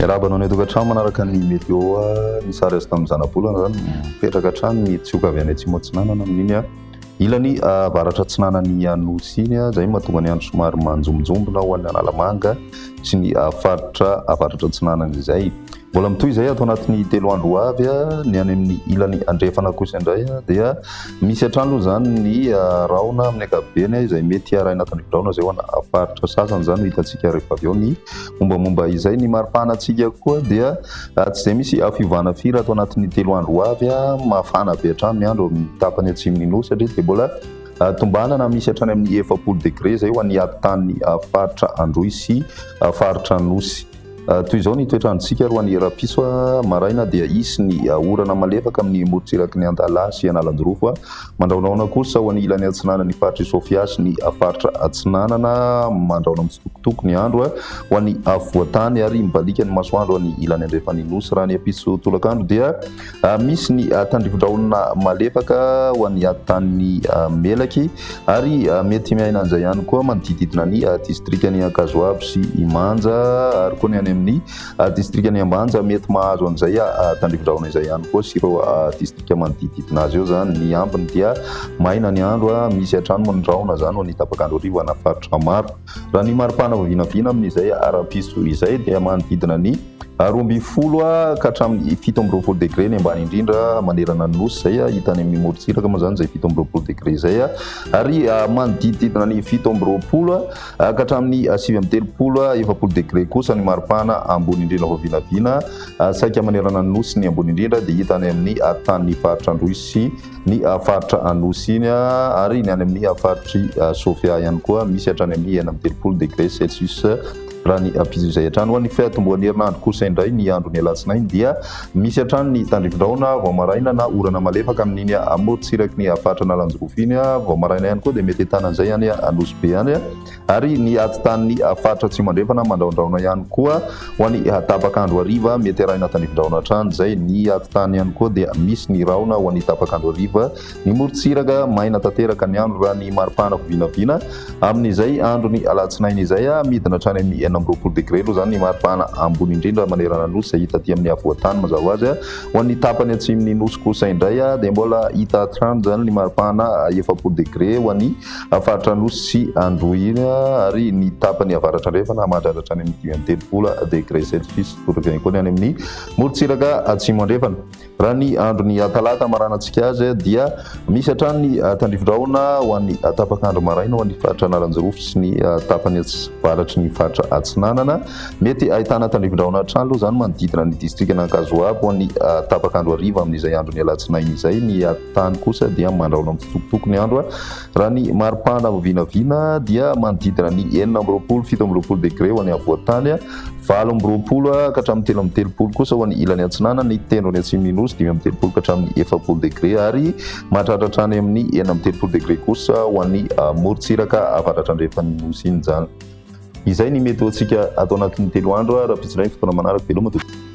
miaraba anao ny tokantrano manaraka ny météo ny sary azy tamin'ny zana-bolana zany mipetraka hatrany ny tsioka avy any atsimo atsinanana amin'iny ilany avaratra atsinanany anosy iny zay mahatonga ny andro somary manjombonjombona ho an'ny analamanga sy ny faritra avaratra atsinanana izay mbola mitoy izay atao anatin'ny 3 andro avy ny any amin'ny ilany andrefana kosa indray dia misy hatrany aloha zany ny raona amin'ny ankapobeny izay mety araina tandrivindraona zay ho ana faritra sasany zany ho hitantsika rehefa avy eo ny mombamomba izay ny maripanatsika koa dia tsy izay misy fiovana firy atao anatin'ny 3 andro avy mafana be hatrany ny andro amin'ny tapany atsimon'ny nosy satria dia mbola tombanana misy hatrany amin'ny 40 degré zay ho an'ny atotan'ny faritra androisy faritra nosy toy izao ny toetrandrontsika roa ny rapiso maraina dia isy ny orana malefaka amin'ny morotsiraky ny andala sy analandrofo mandraonaona kosa ho an'ny ilany atsinanana ny faritra sofia sy ny faritra atsinanana mandraona mitsitokotoko ny andro ho an'ny voatany ary mibalika ny masoandro ny ilany andrefan'ny nosy raha ny apiso tolakandro dia misy ny tandrivindraona malefaka ho an'ny atotan'ny melaky ary mety miaina an'izay ihany koa manodididina ny distrikany Ankazoaby sy Imanja ary koa ny any amin'ny distrikany Ambanja mety mahazo an'izay tandrivindraona izay ihany koa sy ireo distrika manodididina azy eo zany ny ambiny dia maina ny andro misy hatrany manondraona zany ho ny tapakandro arivo ana faritra maro raha ny maripana vinavina amin'izay arapiso izay dia manodidina ny 20 ka hatramin'ny 17 degré ny ambany indrindra manerana ny nosy zay hitany amin'ny morotsiraka moa zany zay 17 degré zay ary manodididina ny 17 ka hatramin'ny 7 degré kosa ny maripana ambony indrindra ho vinavina saika manerana ny nosy ny ambony indrindra dia hitany amin'ny tany faritra androisy ny faritra anosy iny ary ny any amin'ny faritry Sofia ihany koa misy hatrany amin'ny 19 degré Celsius raha ny apiso izay hatrany ho an'ny fiatomboan'ny herinandro kosa indray ny andro ny alatsinainy dia misy hatrany ny tandrivindraona vao maraina na orana malefaka amin'iny morotsiraky ny faritra analanjorofo iny vao maraina ihany koa dia mety ahitana an'izay any anosy be any ary ny atotan'ny faritra tsy mandrefana mandraondraona ihany koa ho an'ny tapakandro hariva mety araina tandrivindraona hatrany zay ny atotany ihany koa dia misy ny raona ho an'ny tapakandro hariva ny morotsiraka maina tanteraka ny andro raha ny maripana vinavina amin'izay andro ny alatsinainy izay midina hatrany amin'ny 20 degré aloha zany ny maripana ambony indrindra manerana nosy zay hita aty amin'ny avoatany mazava azy ho an'ny tapany atsimon'ny nosy kosa indray dia mbola hita hatrany zany ny maripana 40 degré ho an'ny faritra nosy sy androiny ary ny tapany avaratra andrefana mahadratra any amin'ny 30 degré Celsius torakany koa ny any amin'ny morotsiraka atsimo andrefana raha ny andro ny talata maranantsika azy dia misy hatrany ny tandrivindraona ho an'ny tapakandro maraina ho an'ny faritra analanjorofo sy ny tapany avaratry ny faritra atsinanana mety ahitana tandrivindraona hatrany aloha zany manodidina ny distrikana Ankazoaby ho an'ny tapakandro hariva amin'izay andro ny alatsinainy izay ny tany kosa dia mandraona mitsitokotoko ny andro raha ny maripana vinavina dia manodidina ny 17 degré ho an'ny avoatany 20 ka hatramin'ny 13 kosa ho an'ny ilany atsinana ny tendrony atsimon'ny nosy 13 ka hatramin'ny 40 degré ary mahatratra hatrany amin'ny 19 degré kosa ho an'ny morotsiraka avaratra andrefan'ny nosy iny zany izay ny mety ho antsika atao anatin'ny 3 andro raha pitsinay fotoana manaraka veloma toy